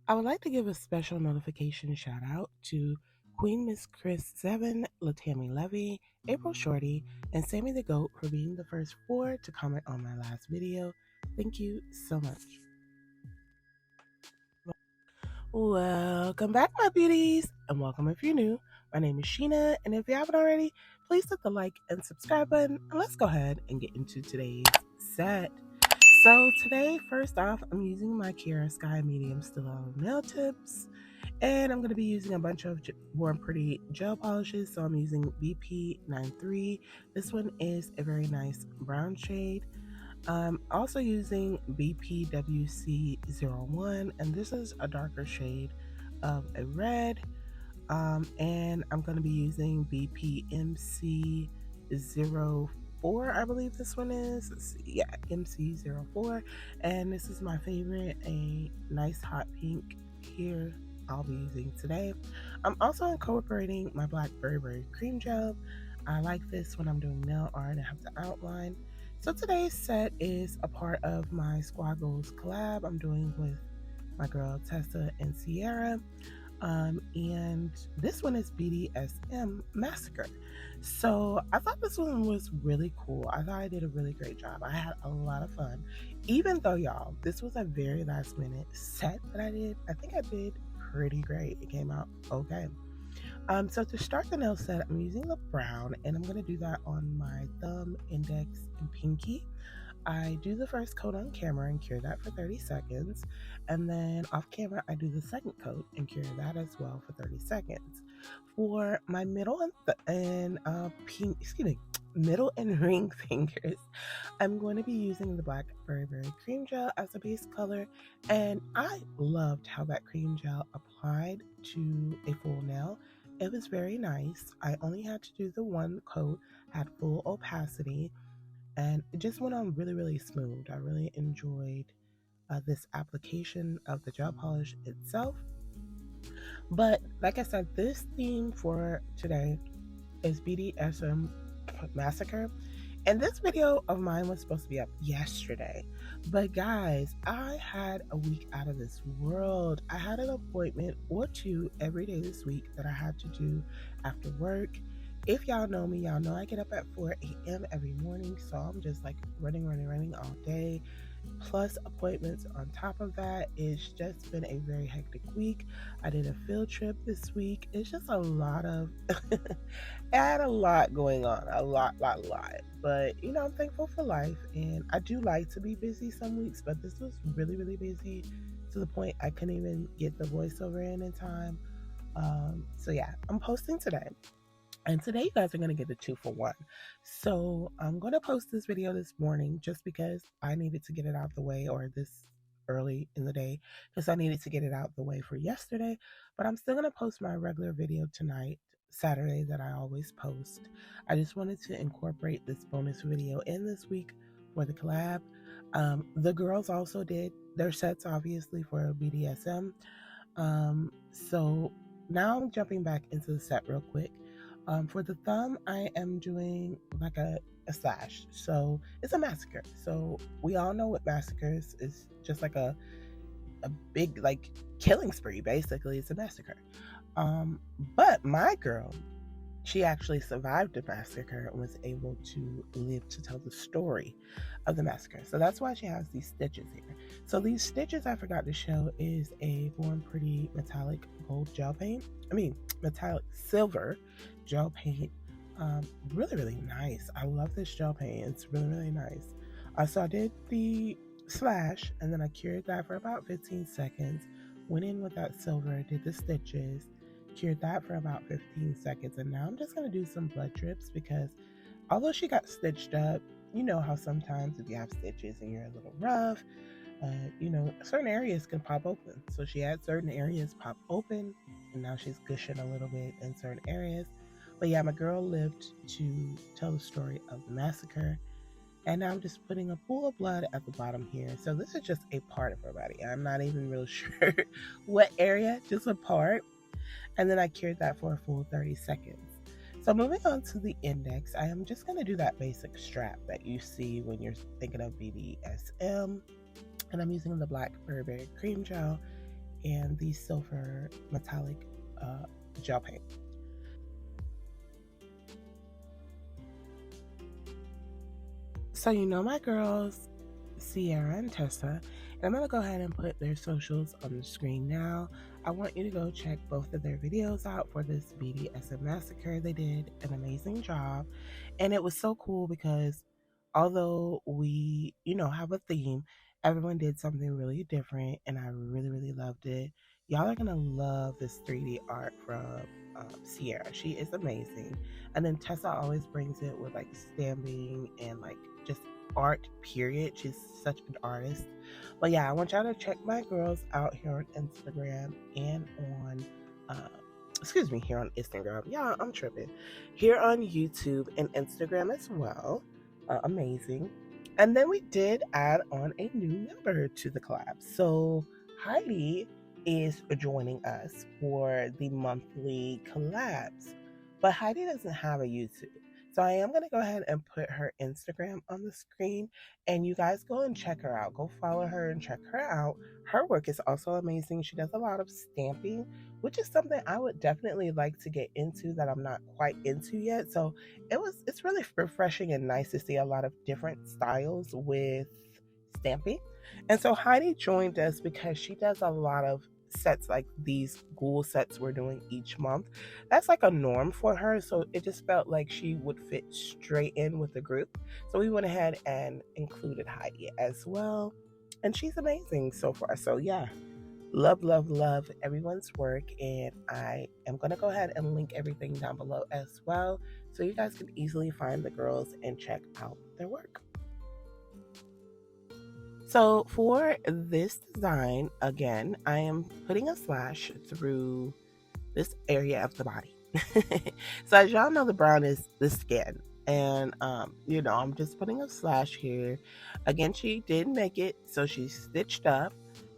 I would like to give a special notification shout out to Queen Miss Chris Seven, Latami Levy, April Shorty, and Sammy the Goat for being the first four to comment on my last video. Thank you so much. Welcome back, my beauties, and welcome if you're new. My name is Sheena, and if you haven't already, please hit the like and subscribe button, and let's go ahead and get into today's set. So today, first off, I'm using my Ciera Sky Medium Stiletto nail tips, and I'm going to be using a bunch of Warm Pretty gel polishes. So I'm using BP93. This one is a very nice brown shade. I'm also using BPWC01, and this is a darker shade of a red. And I'm going to be using BPMC04, I believe this one is. Let's see. Yeah, MC04. And this is my favorite, a nice hot pink here I'll be using today. I'm also incorporating my black berry cream gel. I like this when I'm doing nail art and have to outline. So today's set is a part of my Ghouls Collab I'm doing with my girl Tessa and Ciera. And this one is BDSM Massacre. So I thought this one was really cool. I thought I did a really great job. I had a lot of fun. Even though, y'all, this was a very last minute set that I did, I think I did pretty great. It came out okay. So to start the nail set, I'm using the brown, and I'm going to do that on my thumb, index, and pinky. I do the first coat on camera and cure that for 30 seconds. And then off camera, I do the second coat and cure that as well for 30 seconds. For my middle middle and ring fingers, I'm going to be using the black berry cream gel as a base color. And I loved how that cream gel applied to a full nail. It was very nice. I only had to do the one coat, had full opacity, and it just went on really, really smooth. I really enjoyed this application of the gel polish itself. But like I said, this theme for today is BDSM Massacre. And this video of mine was supposed to be up yesterday. But guys, I had a week out of this world. I had an appointment or two every day this week that I had to do after work. If y'all know me, y'all know I get up at 4 a.m. every morning. So I'm just like running all day. Plus appointments on top of that. It's just been a very hectic week. I did a field trip this week. It's just a lot of I had a lot going on, a lot. But you know, I'm thankful for life, and I do like to be busy some weeks, but this was really, really busy to the point I couldn't even get the voiceover in time. So yeah, I'm posting today. And today you guys are going to get the 2-for-1. So I'm going to post this video this morning just because I needed to get it out the way, or this early in the day because I needed to get it out the way for yesterday. But I'm still going to post my regular video tonight, Saturday, that I always post. I just wanted to incorporate this bonus video in this week for the collab. The girls also did their sets, obviously, for BDSM. So now I'm jumping back into the set real quick. For the thumb, I am doing like a slash. So it's a massacre. So we all know what massacres is, just like a big like killing spree. Basically, it's a massacre. But my girl, she actually survived the massacre and was able to live to tell the story of the massacre. So that's why she has these stitches here. So these stitches I forgot to show is a Warm Pretty metallic gold gel paint. Metallic silver gel paint. Really, really nice. I love this gel paint. It's really, really nice. So I did the slash, and then I cured that for about 15 seconds. Went in with that silver, did the stitches, cured that for about 15 seconds, and now I'm just going to do some blood drips because although she got stitched up, you know how sometimes if you have stitches and you're a little rough, you know, certain areas can pop open. So she had certain areas pop open, and now she's gushing a little bit in certain areas. But yeah, my girl lived to tell the story of the massacre. And now I'm just putting a pool of blood at the bottom here. So this is just a part of her body. I'm not even real sure what area, just a part. And then I cured that for a full 30 seconds. So moving on to the index, I am just going to do that basic strap that you see when you're thinking of BDSM. And I'm using the black berry cream gel and the silver metallic gel paint. So you know my girls, Ciera and Tessa, and I'm going to go ahead and put their socials on the screen now. I want you to go check both of their videos out for this BDSM Massacre. They did an amazing job, and it was so cool because although we, have a theme, everyone did something really different, and I really, really loved it. Y'all are going to love this 3D art from Ciera. She is amazing. And then Tessa always brings it with like stamping and like just art, period. She's such an artist. But yeah, I want y'all to check my girls out here on Instagram and on here on Instagram. Yeah, I'm tripping. Here on YouTube and Instagram as well. Amazing. And then we did add on a new member to the collab. So Heidi is joining us for the monthly collabs. But Heidi doesn't have a YouTube. So I am going to go ahead and put her Instagram on the screen, and you guys go and check her out. Go follow her and check her out. Her work is also amazing. She does a lot of stamping, which is something I would definitely like to get into that I'm not quite into yet. So it's really refreshing and nice to see a lot of different styles with stamping. And so Heidi joined us because she does a lot of sets like these ghoul sets we're doing each month. That's like a norm for her, so it just felt like she would fit straight in with the group. So we went ahead and included Heidi as well, and she's amazing so far. So yeah, love everyone's work, and I am going to go ahead and link everything down below as well so you guys can easily find the girls and check out their work. So for this design, again, I am putting a slash through this area of the body. So as y'all know, the brown is the skin. And, I'm just putting a slash here. Again, she did make it, so she's stitched up.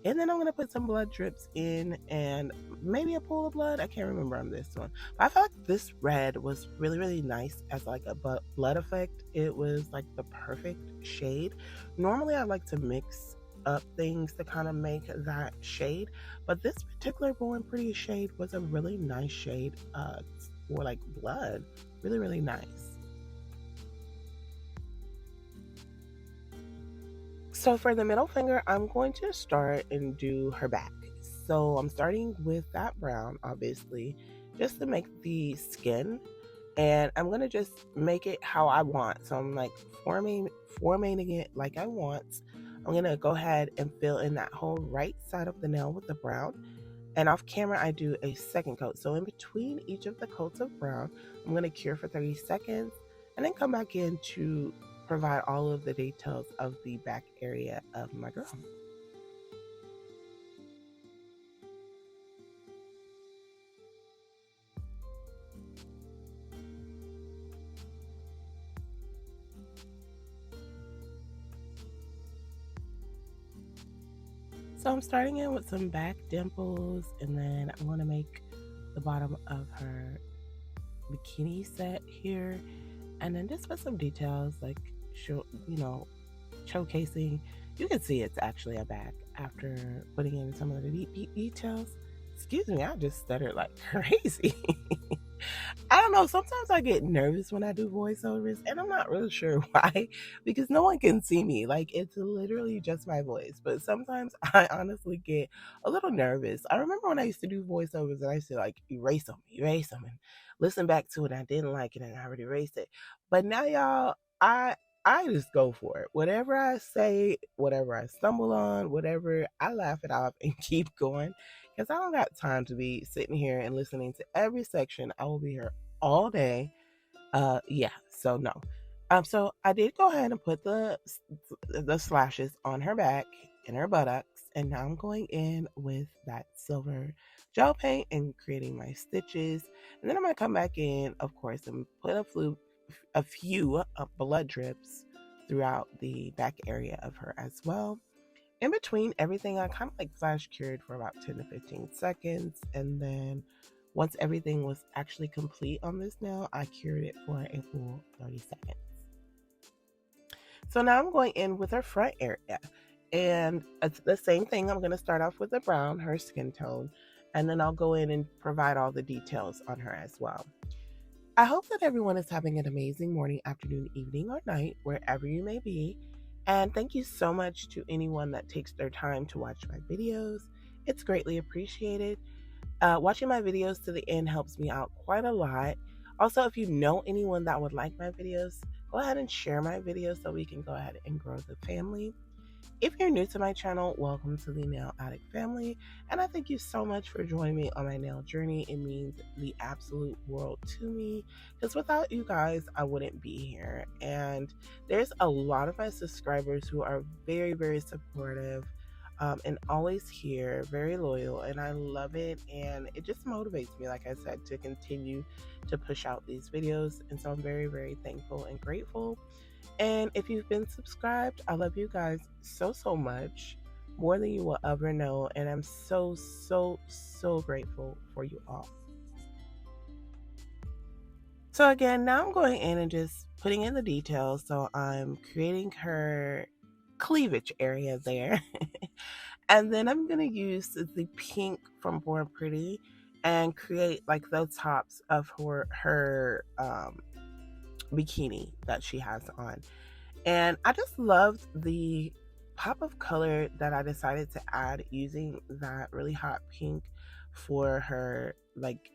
And then I'm going to put some blood drips in and maybe a pool of blood. I can't remember on this one. But I felt like this red was really, really nice as like a blood effect. It was like the perfect shade. Normally I like to mix up things to kind of make that shade. But this particular Born Pretty shade was a really nice shade for like blood. Really, really nice. So for the middle finger, I'm going to start and do her back. So I'm starting with that brown, obviously, just to make the skin. And I'm going to just make it how I want. So I'm like formatting it like I want. I'm going to go ahead and fill in that whole right side of the nail with the brown. And off camera, I do a second coat. So in between each of the coats of brown, I'm going to cure for 30 seconds and then come back in to provide all of the details of the back area of my girl. So I'm starting in with some back dimples, and then I want to make the bottom of her bikini set here, and then just put some details like showcasing. You can see it's actually a back after putting in some of the details. Excuse me, I just stuttered like crazy. I don't know, sometimes I get nervous when I do voiceovers, and I'm not really sure why, because no one can see me. Like, it's literally just my voice. But sometimes I honestly get a little nervous. I remember when I used to do voiceovers and I used to like erase them, and listen back to it. And I didn't like it and I already erased it. But now, y'all, I just go for it. Whatever I say, whatever I stumble on, whatever, I laugh it off and keep going. Because I don't got time to be sitting here and listening to every section. I will be here all day. Yeah, so no. So I did go ahead and put the slashes on her back and her buttocks. And now I'm going in with that silver gel paint and creating my stitches. And then I'm going to come back in, of course, and put a few blood drips throughout the back area of her as well. In between everything, I kind of like flash cured for about 10 to 15 seconds. And then once everything was actually complete on this nail, I cured it for a full 30 seconds. So now I'm going in with her front area. And it's the same thing. I'm going to start off with the brown, her skin tone, and then I'll go in and provide all the details on her as well. I hope that everyone is having an amazing morning, afternoon, evening, or night, wherever you may be. And thank you so much to anyone that takes their time to watch my videos. It's greatly appreciated. Watching my videos to the end helps me out quite a lot. Also, if you know anyone that would like my videos, go ahead and share my videos so we can go ahead and grow the family. If you're new to my channel, welcome to the Nail Addict family, and I thank you so much for joining me on my nail journey. It means the absolute world to me, because without you guys, I wouldn't be here. And there's a lot of my subscribers who are very, very supportive, and always here, very loyal, and I love it, and it just motivates me, like I said, to continue to push out these videos. And so I'm very, very thankful and grateful. And if you've been subscribed, I love you guys so, so much, more than you will ever know. And I'm so, so, so grateful for you all. So again, now I'm going in and just putting in the details. So I'm creating her cleavage area there. And then I'm going to use the pink from Born Pretty and create like the tops of her bikini that she has on. And I just loved the pop of color that I decided to add using that really hot pink for her like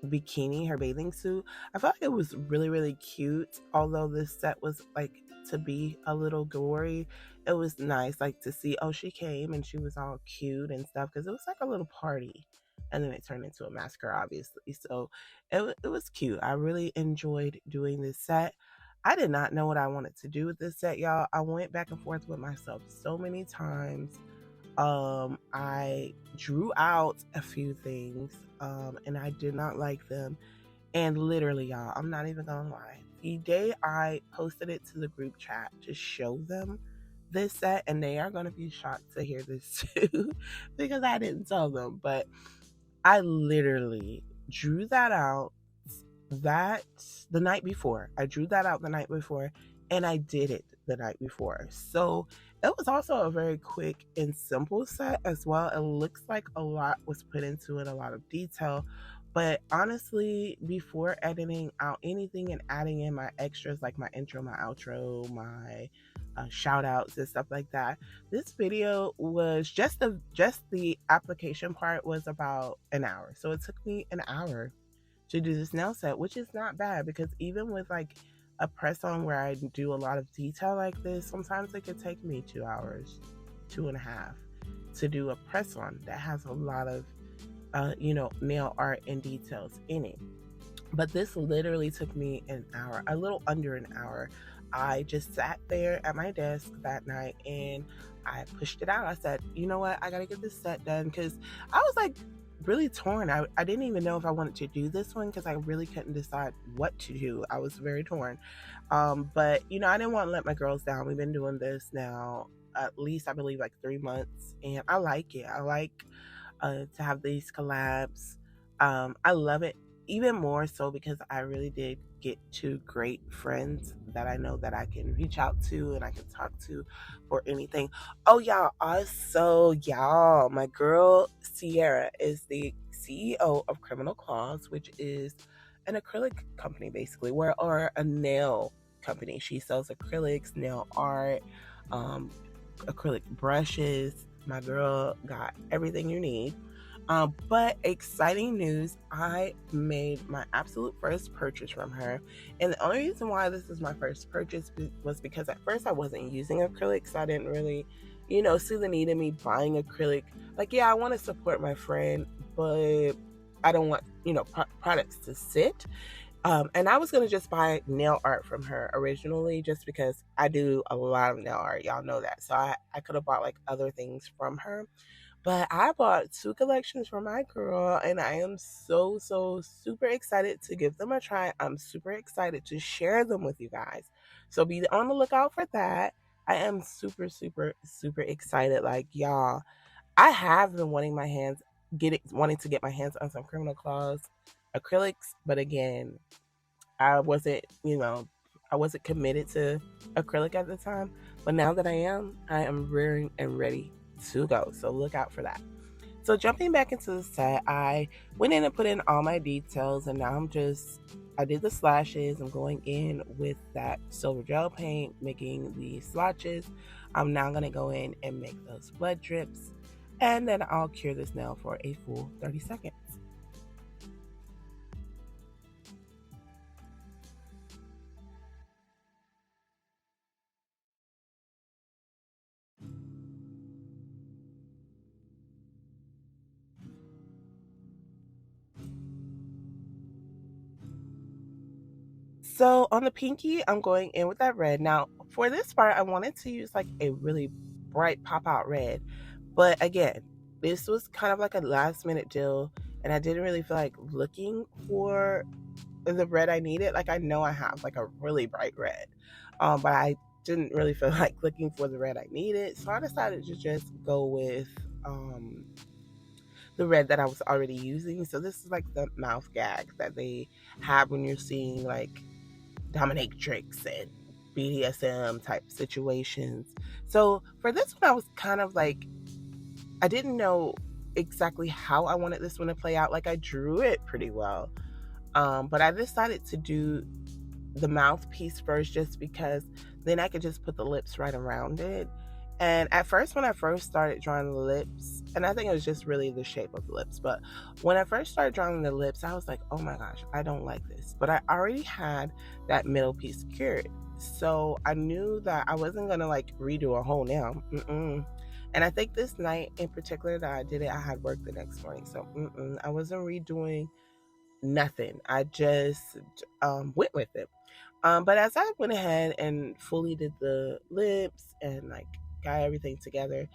bikini, her bathing suit. I felt like it was really, really cute. Although this set was like to be a little gory, it was nice like to see, oh, she came and she was all cute and stuff, because it was like a little party. And then it turned into a massacre, obviously. So it was cute. I really enjoyed doing this set. I did not know what I wanted to do with this set, y'all. I went back and forth with myself so many times. I drew out a few things, and I did not like them. And literally, y'all, I'm not even gonna lie. The day I posted it to the group chat to show them this set, and they are gonna be shocked to hear this too, because I didn't tell them, but I literally drew that out the night before. I drew that out the night before, and I did it the night before. So it was also a very quick and simple set as well. It looks like a lot was put into it, a lot of detail. But honestly, before editing out anything and adding in my extras like my intro, my outro, my shout outs and stuff like that, this video was just the application part was about an hour. So it took me an hour to do this nail set, which is not bad, because even with like a press on where I do a lot of detail like this, sometimes it could take me 2 hours, 2.5 to do a press on that has a lot of nail art and details in it. But this literally took me an hour, a little under an hour. I just sat there at my desk that night and I pushed it out. I said, you know what, I gotta get this set done, because I was like really torn. I didn't even know if I wanted to do this one, because I really couldn't decide what to do. I was very torn. But I didn't want to let my girls down. We've been doing this now at least, I believe, like 3 months, and I like it. I like to have these collabs. I love it even more so because I really did get 2 great friends that I know that I can reach out to and I can talk to for anything. Oh, y'all, also, y'all, my girl Ciera is the CEO of Criminal Claws, which is an acrylic company, basically, or a nail company. She sells acrylics, nail art, acrylic brushes. My girl got everything you need. But exciting news, I made my absolute first purchase from her. And the only reason why this is my first purchase was because at first I wasn't using acrylics. So I didn't really, see the need in me buying acrylic. Like, yeah, I want to support my friend, but I don't want, products to sit. And I was going to just buy nail art from her originally, just because I do a lot of nail art. Y'all know that. So I could have bought like other things from her. But I bought 2 collections for my girl, and I am so, so super excited to give them a try. I'm super excited to share them with you guys. So be on the lookout for that. I am super, super, super excited. Like, y'all, I have been wanting to get my hands on some Criminal Claws acrylics, but again, I wasn't committed to acrylic at the time. But now that I am rearing and ready to go. So look out for that. So jumping back into the set, I went in and put in all my details, and now I did the slashes. I'm going in with that silver gel paint, making the swatches. I'm now going to go in and make those blood drips, and then I'll cure this nail for a full 30 seconds. So on the pinky, I'm going in with that red. Now for this part, I wanted to use like a really bright pop out red. But again, this was kind of like a last minute deal, and I didn't really feel like looking for the red I needed. Like I know I have like a really bright red, but I didn't really feel like looking for the red I needed. So I decided to just go with the red that I was already using. So this is like the mouth gag that they have when you're seeing like dominatrix and BDSM type situations. So for this one, I was kind of like, I didn't know exactly how I wanted this one to play out. Like I drew it pretty well, but I decided to do the mouthpiece first just because then I could just put the lips right around it. And at first, when I first started drawing the lips, and I think it was just really the shape of the lips, but when I first started drawing the lips, I was like, oh my gosh, I don't like this. But I already had that middle piece cured. So I knew that I wasn't going to like redo a whole nail. And I think this night in particular that I did it, I had work the next morning. So I wasn't redoing nothing. I just went with it. But as I went ahead and fully did the lips and like got everything together,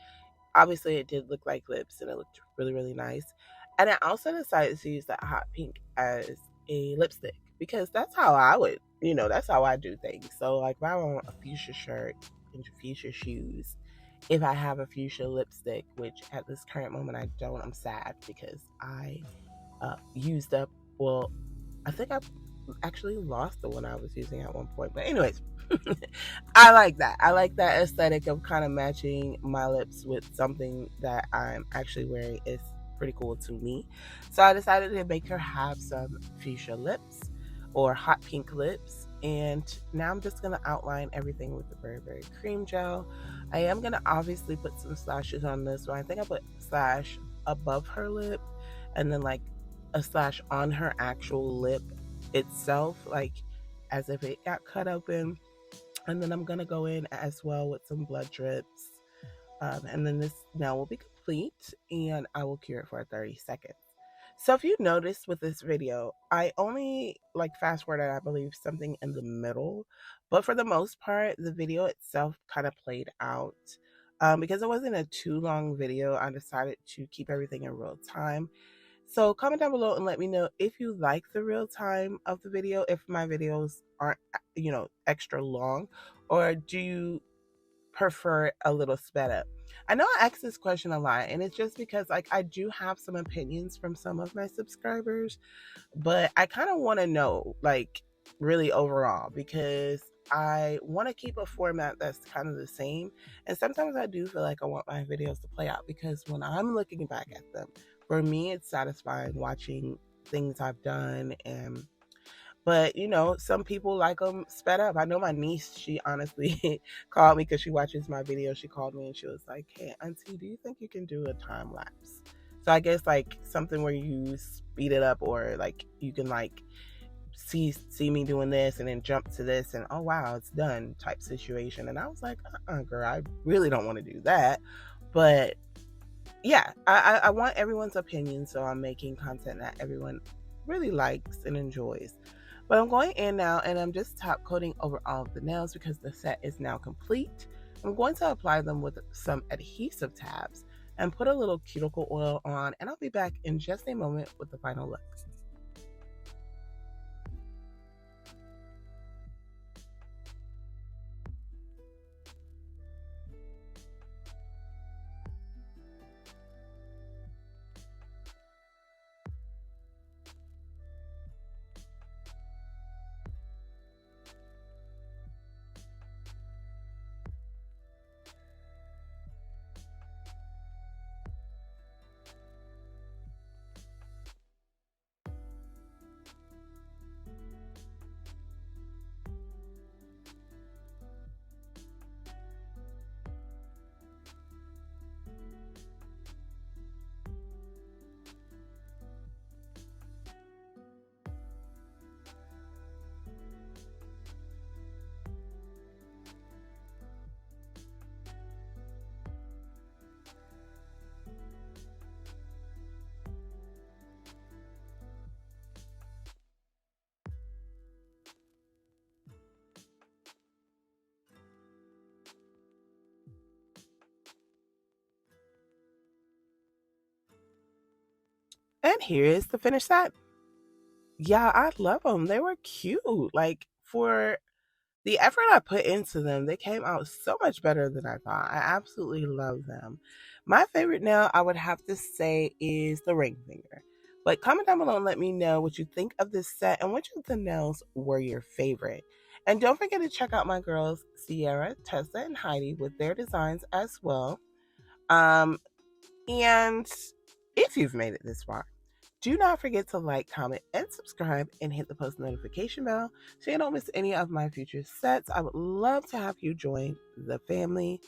obviously it did look like lips and it looked really, really nice. And I also decided to use that hot pink as a lipstick because that's how I would, that's how I do things. So like if I want a fuchsia shirt and fuchsia shoes, if I have a fuchsia lipstick, which at this current moment I don't, I'm sad because I used up, well, I think I actually lost the one I was using at one point. But anyways, I like that. I like that aesthetic of kind of matching my lips with something that I'm actually wearing. Is pretty cool to me. So I decided to make her have some fuchsia lips or hot pink lips. And now I'm just going to outline everything with the Burberry cream gel. I am going to obviously put some slashes on this one. I think I put slash above her lip and then like a slash on her actual lip itself, like as if it got cut open. And then I'm gonna go in as well with some blood drips. And then this nail will be complete and I will cure it for 30 seconds. So if you noticed with this video, I only like fast forwarded, I believe, something in the middle. But for the most part, the video itself kind of played out. Because it wasn't a too long video, I decided to keep everything in real time. So comment down below and let me know if you like the real time of the video, if my videos aren't, extra long, or do you prefer a little sped up? I know I ask this question a lot, and it's just because like I do have some opinions from some of my subscribers, but I kind of want to know like really overall because I want to keep a format that's kind of the same. And sometimes I do feel like I want my videos to play out because when I'm looking back at them, for me, it's satisfying watching things I've done. And but some people like them sped up. I know my niece, she honestly called me because she watches my videos. She called me and she was like, hey auntie, do you think you can do a time lapse? So I guess like something where you speed it up, or like you can like see me doing this and then jump to this and oh wow, it's done type situation. And I was like, girl, I really don't want to do that. But yeah, I want everyone's opinion, so I'm making content that everyone really likes and enjoys. But I'm going in now and I'm just top coating over all of the nails because the set is now complete. I'm going to apply them with some adhesive tabs and put a little cuticle oil on, and I'll be back in just a moment with the final look. And here is the finished set. Yeah, I love them. They were cute. Like, for the effort I put into them, they came out so much better than I thought. I absolutely love them. My favorite nail, I would have to say, is the ring finger. But comment down below and let me know what you think of this set and which of the nails were your favorite. And don't forget to check out my girls, Ciera, Tessa, and Heidi with their designs as well. And if you've made it this far, do not forget to like, comment, and subscribe, and hit the post notification bell so you don't miss any of my future sets. I would love to have you join the family.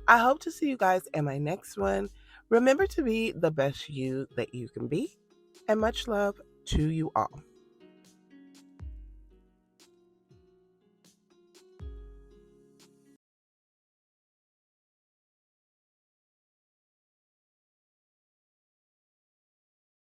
I hope to see you guys in my next one. Remember to be the best you that you can be, and much love to you all.